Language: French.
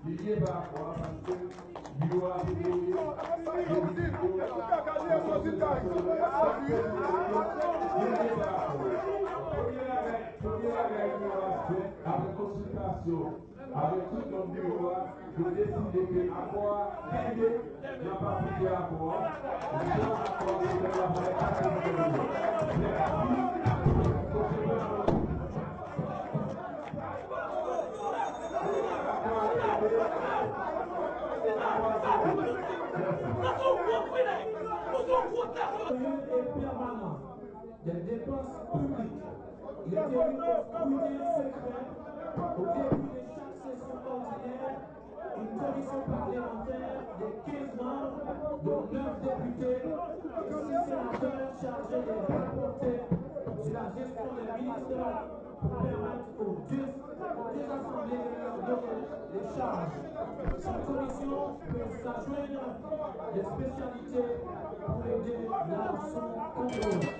Lié par rapport parce que avec consultation, avec tout le bureau, de décider que avoir gagné, il n'y a pas de rapport. Des dépenses publiques. Il est élu au scrutin secret au début de chaque session ordinaire une commission parlementaire de 15 membres, dont 9 députés et 6 sénateurs chargés de rapporter sur la gestion des ministères pour permettre aux deux assemblées de leur donner les charges. Cette commission peut s'adjoindre des spécialités pour aider dans son contrôle.